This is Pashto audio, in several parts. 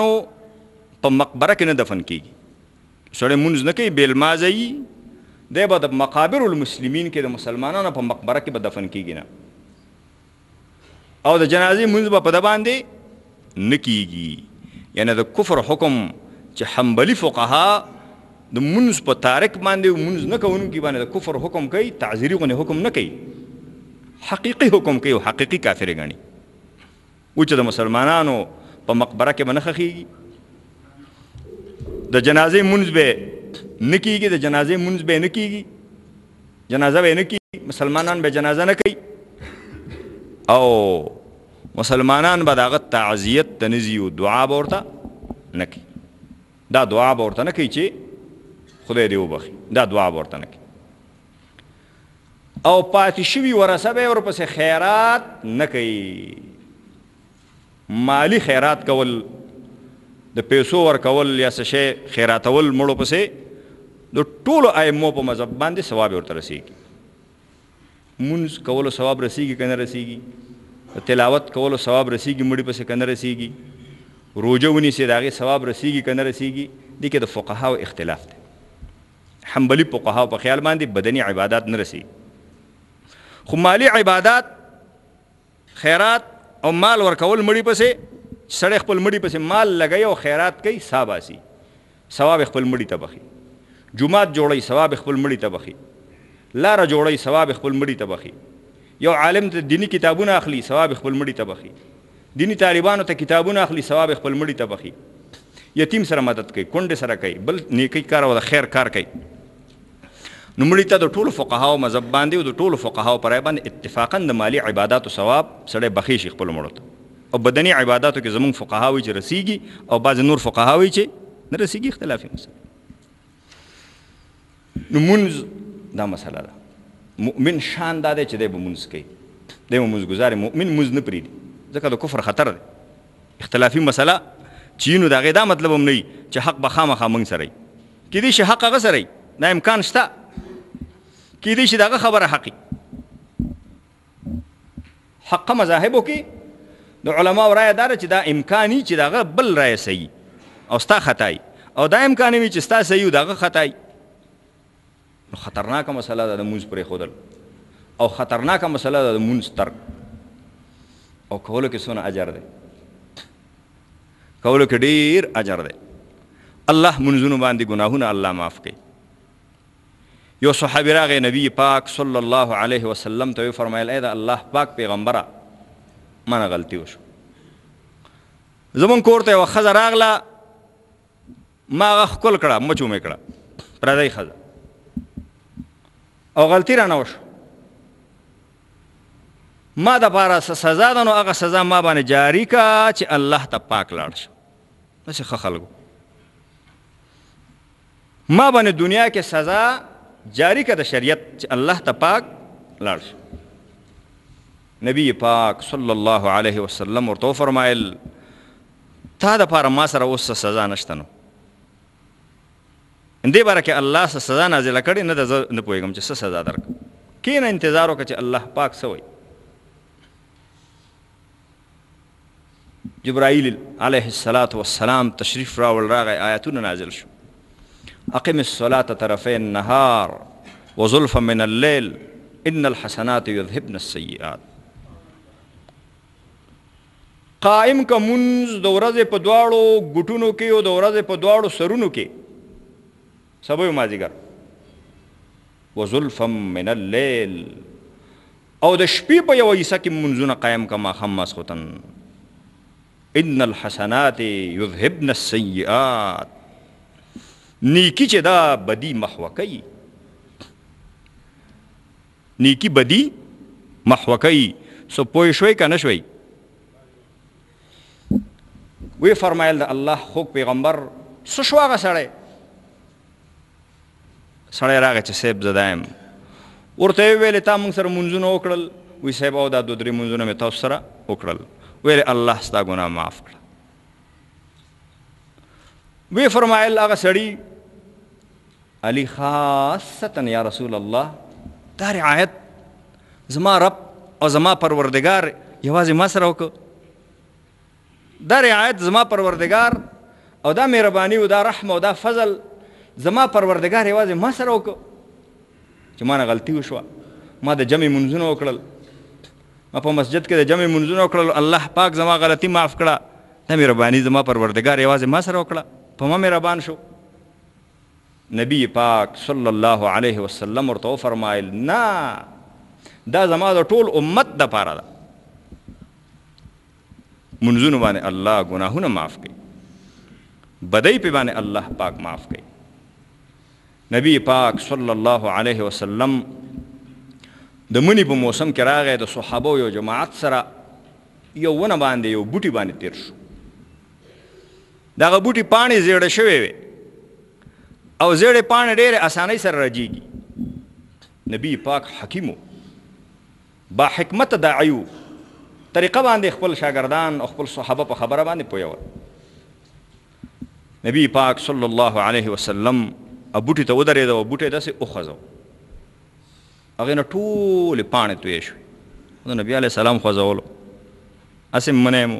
مسلمانانو په مقبره کې نه دفن کیږي. سړی مونځ نه کوي، بېلمازه یي، دی به د مقابر المسلمین کې د مسلمانانو په مقبره کې به دفن کیږي نه، او د جنازې مونځ به په ده باندې نه کیږي. یعنی د کفر حکم چې حنبلي فقها د مونځ په تارک باندې مونځ نه کوونکي باندې د کفر حکم کوي، تعزیري غونې حکم نه کوي، حقیقي حکم کوي او حقیقي کافر یې ګڼي. و چې د مسلمانانو په مقبره کې به نه ښخېږي، د جنازې مونځ به نه کیږي، د جنازې مونځ به نه کیږي، جنازه به نه کیږي، مسلمانان به جنازه نه کوي، او مسلمانان به د هغه تعزیت ته نه ځي او دعا به ورته نه کوي. دا دعا به ورته نه کوي چې خدای دې وبخي، دا دعا به ورته نه کوي. او پاتې شوي ورثه به یې ورپسې خیرات نه کوي. مالی خیرات کول، د پیسو ورکول یا څه شی خیراتول مړو پسې د ټولو ائمو په مذهب باندې ثواب ورته رسېږي. مونځ کولو ثواب رسېږي که نه رسېږي، تلاوت کولو ثواب رسېږي مړي پسې که نه رسېږي، روژه ونیسي د هغې ثواب رسېږي که نه رسېږي. دې کې د فقهاو اختلاف دی. حنبلي فقهاو په خیال باندې بدني عبادات نه رسېږي، خو مالی عبادات، خیرات او مال ورکول مړي پسې، سړی خپل مړي پسې مال لګوي او خیرات کوي، سا باسي، ثواب خپل مړي ته بخي. جومات جوړوي، ثواب خپل مړي ته بخي. لاره جوړوي، ثواب خپل مړي ته بخي. یو عالم ته دینی کتابونه اخلي، ثواب خپل مړي ته بخي. دینی طالبانو ته کتابونه اخلي، ثواب خپل مړي ته بخي. یتیم سره مدد کوي، کونډې سره کوي، بل نیکی کار او د خیر کار کوي. نو مړي ته د ټولو فقهاو مذهب باندې او د ټولو فقهاو پر رأی باندې اتفاقاً د مالی عباداتو ثواب سړی بخي شي خپلو مړو ته. او بدني عباداتو کې زمونږ فقها وایي چې رسیږي، او بعضې نور فقها وایي چې نه رسیږي، اختلافي مسله. نو مونځ دا مسله ده. مؤمن شان دا دی چې دی به مونځ کوي، دی به مونځګزار. مؤمن مونځ نه پرېږدي، ځکه د کفر خطر دی. اختلافي مسله چې نو د هغې دا مطلب هم نه وي چې حق به خامخا موږ سره وي. کیدای شي حق هغه سره وي، دا امکان شته، کیدای شي د هغه خبره حقي. حقه مذاهبو کې د علماو رایه دا ده چې دا امکاني چې د هغه بل رایه صحیح او ستا خطایي، او دا امکاني وي چې ستا صحیح او د هغه خطایي. نو خطرناکه مسله ده د مونځ پرېښودل، او خطرناکه مسله ده د مونځ ترک. او کولو کې څونه اجر دی، کولو کې ډېر اجر دی. الله منځونو باندې ګناهونه الله معاف کوي. یو صحابي راغی نبی پاک صلی الله علیه وسلم ته وفرمایل ای د الله پاک پیغمبره مانه غلطي وشو، زمونږ کور ته یوه ښځه راغله، ما هغه ښکل کړه، مچ ومې کړه، پردۍ ښځه، او غلطي رانه وشو. ما دپاره څه سزا ده، نو هغه سزا ما باندې جاري که چې الله ته پاک لاړ شم. داسې ښه خلکو ما باندې دنیا کې سزا جاری که د شریعت چې الله ته پاک لاړ شو. نبی پاک صلی الله علیه وسلم ورته وفرمایل تا دپاره ما سره اوس څه سزا نشته، نو دې باره کې الله څه سزا نازله کړې نه ده، زه نه پوهېږم چې څه سزا درکړم. کښېنه انتظار وکړه چې الله پاک څه وایي. جبرائیل علیه السلام تشریف راوړ، راغی، آیاتونه نازل شو. اقم الصلاة طرفي النهار وزلفا من الليل ان الحسنات يذهبن السيئات. قائم کا منز د ورځې په دواړو ګوټونو کې او د ورځې په دواړو سرونو کې، سبا یو مازدیګر، وزلفا من الليل، او د شپې په یوه حصه کې منځونه قایم کا ماښام ماسخوتن. ان الحسنات يذهبن السيئات، نیکی چې دا بدی محوه کوي، نیکی بدی محوه کوي. سو پوه شوئ که نه شوئ؟ وی فرمایل د الله خوږ پیغمبر څه شو هغه سړی راغی چې صاحب زه دا یم. ورته یې ویلې تا موږ سره مونځونه وکړل؟ وی صاحب او دا 2-3 مونځونه مې تاسو سره وکړل. ویلې الله ستا ګناه معاف کړه. وی فرمایل هغه سړي علی خاصتا یا رسول الله دا رعایت زما رب او زما پروردگار یوازې ما سره وکړه، دا رعایت زما پروردگار او دا مهرباني او دا رحم او دا فضل زما پروردګار یوازې ما سره وکړو چې ما نه غلطي وشوه، ما د جمع منځونه وکړل، ما په مسجد کې د جمع منځونه وکړل، الله پاک زما غلطي معاف کړه. دا مهرباني زما پروردګار یوازې ما سره وکړه، په ما مهربان شو. نبی پاک صلی الله علیه وسلم ورته وفرمایل نه، دا زما د ټول امت دپاره ده. منځونو باندې الله ګناهونه معاف کوي، بدۍ پې باندې الله پاک معاف کوي. نبی پاک صلی الله علیه وسلم د منی په موسم کې راغی، د صحابو یو جماعت سره یو ونه باندې یو بوټي باندې تیر شو. دغه بوټي پاڼې زیړه شوې وې او زیړې پاڼې ډېرې اسانۍ سره رجیږي. نبی پاک حکیمو، با حکمت داعیو، طریقه باندې خپل شاګردان او خپل صحابه په خبره باندې پوهول. نبی پاک صلی الله علیه وسلم بوټي ته ودرېد او بوټی داسې وخوځو، هغې نه ټولې پاڼې تویې شوې. د نبي علیه السلام خوځولو، هسې منی مو،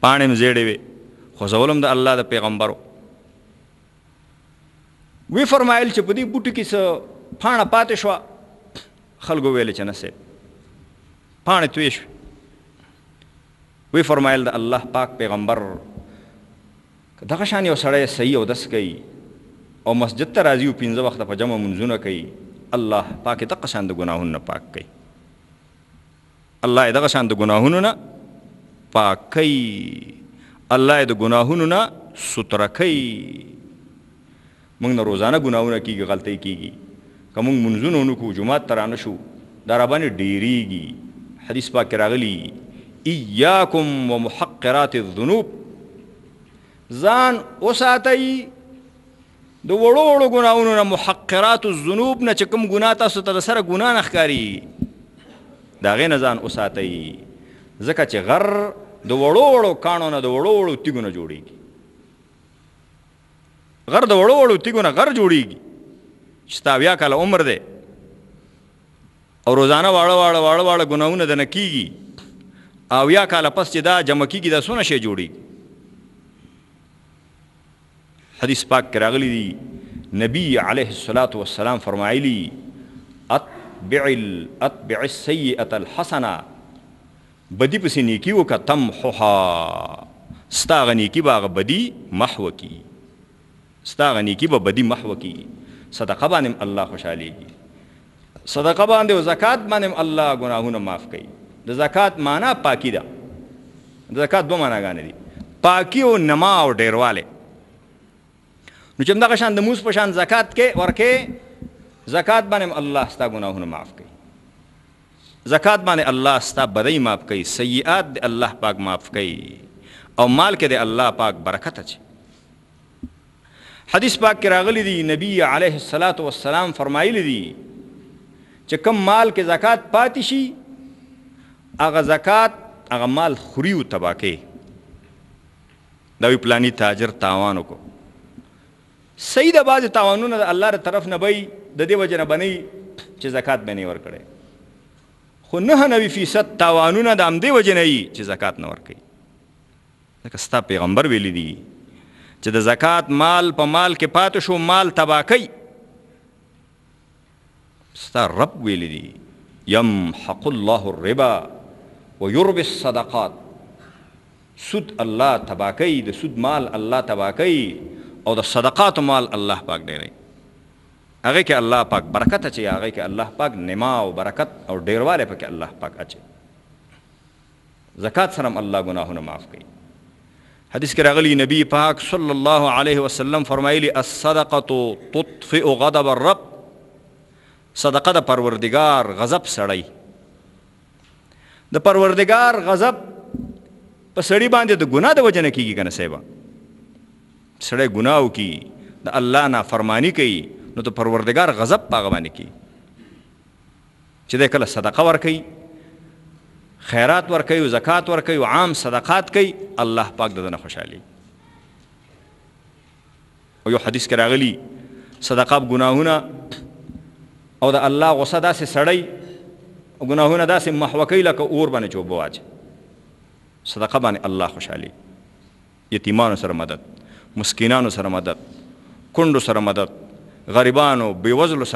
پاڼې م زیړې وې، خوځول هم د الله د پیغمبرو. وی فرمایل چې په دې بوټي کې څه پاڼه پاتې شوه. خلکو ویلې چې نه صاحب پاڼې تویې شوې. وی فرمایل د الله پاک پیغمبر دغه شان یو سړی صحیح اودس کوي او مسجد ته راځي او 5 وخته په جمع منځونه کوي، الله پاک یې دغه شان د ګناهونو نه پاک کوي. الله یې دغه شان د ګناهونو نه پاک کوي، الله یې د ګناهونو نه ستره کوي. موږ نه روزانه ګناهونه کېږي، غلطۍ کېږي. که موږ منځونه ونه کړو، جومات ته رانه شو، دا راباندې ډېرېږي. حدیث پاک کې راغلي ایاکم ومحقرات الذنوب، ځان وساتئ د وړو وړو ګناهونو نه، محقرات الذنوب نه چې کوم ګناه تاسو ته د سره ګناه نه ښکاري، د هغې نه ځان وساتئ. ځکه چې غر د وړو وړو کاڼو نه، د وړو وړو تیږو نه جوړېږي. غر د وړو وړو تیږو نه غر جوړېږي چې ستا 80 کاله عمر دی او روزانه واړه واړه واړه واړه ګناهونه د نه کېږي، 80 کاله پس چې دا جمع کېږي، دا څونه شی جوړېږي. حدیث پاک کې راغلی دی، نبی علیه الصلاة والسلام فرمایلی اتبع السیئة الحسنه، بدی پسې نیکي وکړه، تمحها، ستا هغه نیکي به هغه بدي محو کړي، ستا هغه نیکي به بدي محو کړي. صدقه باندې الله خوشحالېږي، صدقه باندې او زکات باندې الله ګناهونه معاف کوي. د زکات معنا پاکي ده. د زکات 2 معناګانې دي، پاکي او نما او ډیرواله. نو چې همدغه شان د موس په شان زکات کې ورکې، زکات باندې الله ستا ګناهونه معاف کوي، زکات باندې الله ستا بدۍ معاف کوي، سیئات د الله پاک معاف کوي، او مال کې د الله پاک برکت اچي. حدیث پاک کې راغلی دی، نبی علیه الصلاة والسلام فرمایلی دی چې کم مال کې زکات پاتې شي، هغه زکات هغه مال خوري او تباه کوي. دا وی پلاني تاجر تاوان وکړو، صحیح ده، بعضې تاوانونه د الله د طرف نه بی، د دې وجه نه بنئ چې زکات به نه ورکړی، خو 99% تاوانونه د همدې وجې نه وي چې زکات نه ورکوي. ځکه ستا پیغمبر ویلی دي چې د زکات مال په مال کې پاتې شو، مال تباه کوي. ستا رب ویلی دي یمحق الله الربا ویربي الصدقات، سود الله تباه کوي، د سود مال الله تباه کوي، او د صدقات مال الله پاک ډېروي. هغې کې الله پاک برکت اچي، هغې کې الله پاک نما او برکت او ډېروالی پکې الله پاک اچي. زکات سره هم الله ګناهونه معاف کوي. حدیث کې راغلی، نبی پاک صلی الله علیه وسلم فرمایلی الصدقه تطفئ غضب الرب، صدقه د پروردګار غضب سړی. د پروردګار غضب په سړي باندې د ګناه د وجه نه کېږي که نه صاحبه. سړی ګناه وکړي، د الله نافرماني کوي، نو د پروردګار غضب په هغه باندې کېږي. چې دی کله صدقه ورکوي، خیرات ورکوي، زکات ورکوي، عام صدقات کوي، الله پاک د ده نه خوشحالي. او یو حدیث کې راغلي، صدقه ګناهونه او د الله غصه داسې سړی او ګناهونه داسې محوه کوي لکه اور باندې چې اوبه واچي. صدقه باندې الله خوشحالي. یتیمانو سره مدد، مسکینانو سره مدد، کونډو سره مدد، غریبانو بېوزلو سره